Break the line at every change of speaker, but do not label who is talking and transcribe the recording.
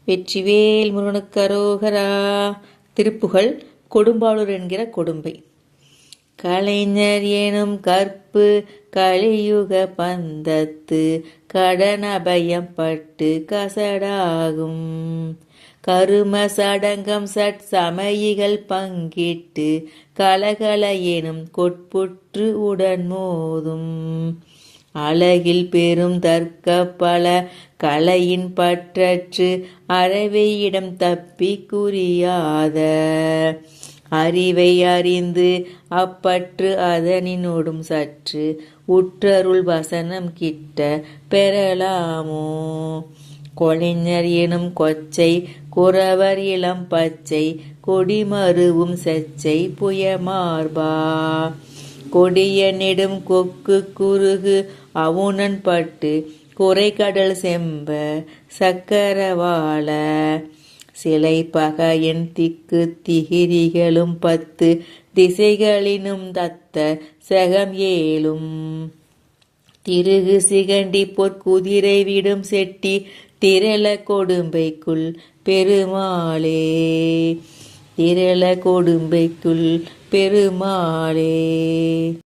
வெற்றிவேல் முருகனுக்கு அரோகரா. திருப்புகழ். கொடும்பாளூர் என்கிற கொடும்பை. கலைஞர் எனும் கற்பு கலியுக பந்தத்து கடனபயம் பட்டு கசடாகும் கரும சடங்கம் சமயிகள் பங்கிட்டு கலகல எனும் கொட்புற்று உடன் மோதும் அழகில் பெரும் தர்க்க பல கலையின் பற்றற்று அறவையிடம் தப்பி குறியாத அறிவை அறிந்து அப்பற்று அதனினோடும் சற்று உற்றருள் வசனம் கிட்ட பெறலாமோ. கொலைஞர் எனும் கொச்சை குறவர் இளம் பச்சை கொடிமருவும் செச்சை புயமார்பா கொடிய நெடும் கொக்கு குறுகு அவுணன் பட்டு குறைகடல் செம்ப சக்கரவாள சிலை பகையன் திக்கு திகிரிகளும் 10 திசைகளினும் தத்த செகம் ஏழும் திருகு சிகண்டி பொற்குதிரை விடும் செட்டி திரள கொடும்பைக்குள் பெருமாளே. திரள கொடும்பைக்குள் பெருமாளே.